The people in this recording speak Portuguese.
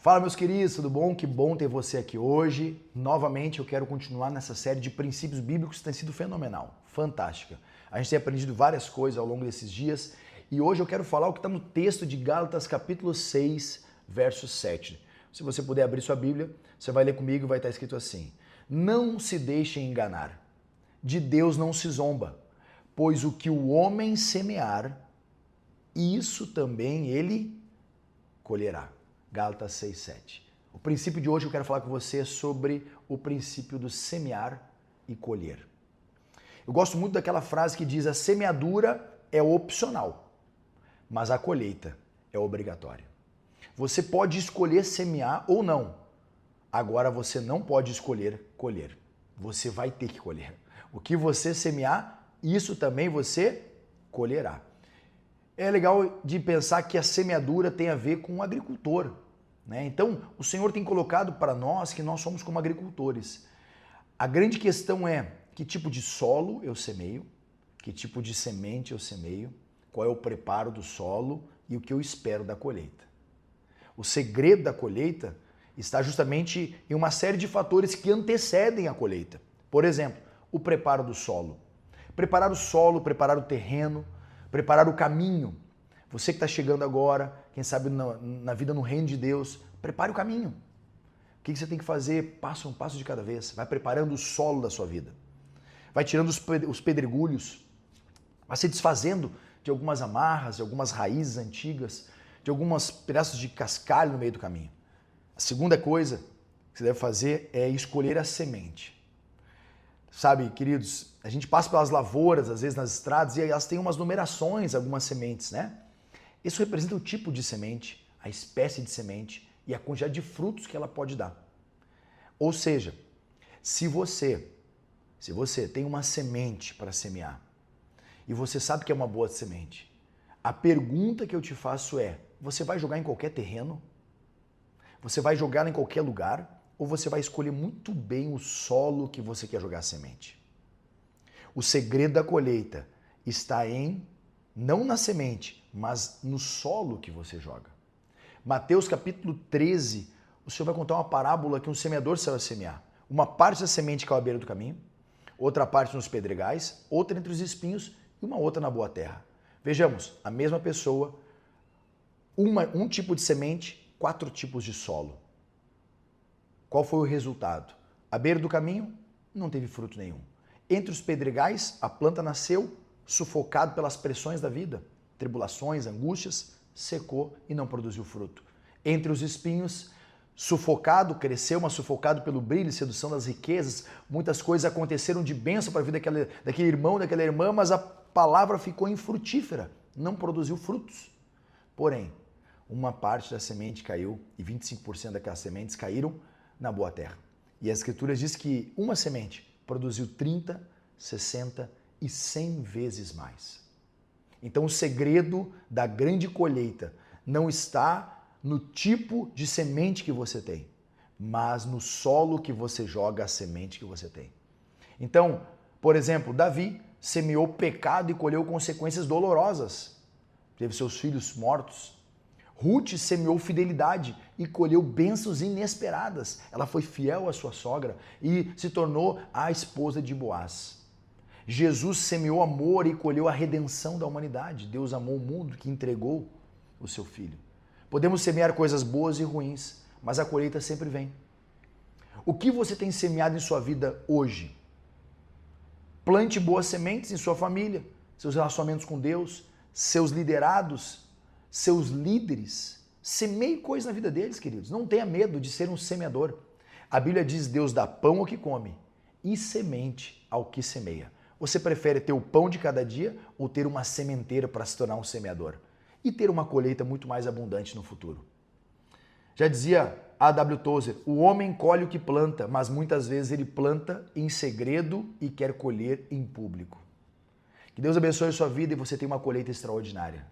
Fala, meus queridos, tudo bom? Que bom ter você aqui hoje. Novamente eu quero continuar nessa série de princípios bíblicos que tem sido fenomenal, fantástica. A gente tem aprendido várias coisas ao longo desses dias e hoje eu quero falar o que está no texto de Gálatas capítulo 6, verso 7. Se você puder abrir sua Bíblia, você vai ler comigo e vai estar escrito assim: Não se deixem enganar, de Deus não se zomba, pois o que o homem semear, isso também ele colherá. Gálatas 6, 7. O princípio de hoje eu quero falar com você é sobre o princípio do semear e colher. Eu gosto muito daquela frase que diz: a semeadura é opcional, mas a colheita é obrigatória. Você pode escolher semear ou não. Agora você não pode escolher colher. Você vai ter que colher. O que você semear, isso também você colherá. É legal de pensar que a semeadura tem a ver com o agricultor, né? Então, o Senhor tem colocado para nós que nós somos como agricultores. A grande questão é que tipo de solo eu semeio, que tipo de semente eu semeio, qual é o preparo do solo e o que eu espero da colheita. O segredo da colheita está justamente em uma série de fatores que antecedem a colheita. Por exemplo, o preparo do solo. Preparar o solo, preparar o terreno, preparar o caminho. Você que está chegando agora, quem sabe na vida no reino de Deus, prepare o caminho. O que você tem que fazer? Passo um passo de cada vez. Vai preparando o solo da sua vida. Vai tirando os pedregulhos. Vai se desfazendo de algumas amarras, de algumas raízes antigas, de alguns pedaços de cascalho no meio do caminho. A segunda coisa que você deve fazer é escolher a semente. Sabe, queridos, a gente passa pelas lavouras, às vezes nas estradas, e elas têm umas numerações, algumas sementes, né? Isso representa o tipo de semente, a espécie de semente e a quantidade de frutos que ela pode dar. Ou seja, se você tem uma semente para semear e você sabe que é uma boa semente, a pergunta que eu te faço é: você vai jogar em qualquer terreno? Você vai jogar em qualquer lugar? Ou você vai escolher muito bem o solo que você quer jogar a semente? O segredo da colheita está não na semente, mas no solo que você joga. Mateus capítulo 13, o Senhor vai contar uma parábola que um semeador saiu a semear. Uma parte da semente caiu à beira do caminho, outra parte nos pedregais, outra entre os espinhos e uma outra na boa terra. Vejamos, a mesma pessoa, um tipo de semente, 4 tipos de solo. Qual foi o resultado? À beira do caminho, não teve fruto nenhum. Entre os pedregais, a planta nasceu sufocado pelas pressões da vida, tribulações, angústias, secou e não produziu fruto. Entre os espinhos, sufocado, cresceu, mas sufocado pelo brilho e sedução das riquezas. Muitas coisas aconteceram de bênção para a vida daquele irmão, daquela irmã, mas a palavra ficou infrutífera, não produziu frutos. Porém, uma parte da semente caiu e 25% daquelas sementes caíram na boa terra. E a Escritura diz que uma semente produziu 30, 60 e 100 vezes mais. Então o segredo da grande colheita não está no tipo de semente que você tem, mas no solo que você joga a semente que você tem. Então, por exemplo, Davi semeou pecado e colheu consequências dolorosas. Teve seus filhos mortos. Ruth semeou fidelidade e colheu bênçãos inesperadas. Ela foi fiel à sua sogra e se tornou a esposa de Boaz. Jesus semeou amor e colheu a redenção da humanidade. Deus amou o mundo que entregou o seu filho. Podemos semear coisas boas e ruins, mas a colheita sempre vem. O que você tem semeado em sua vida hoje? Plante boas sementes em sua família, seus relacionamentos com Deus, seus liderados, seus líderes. Semeie coisas na vida deles, queridos. Não tenha medo de ser um semeador. A Bíblia diz: Deus dá pão ao que come e semente ao que semeia. Você prefere ter o pão de cada dia ou ter uma sementeira para se tornar um semeador? E ter uma colheita muito mais abundante no futuro? Já dizia A.W. Tozer: o homem colhe o que planta, mas muitas vezes ele planta em segredo e quer colher em público. Que Deus abençoe a sua vida e você tenha uma colheita extraordinária.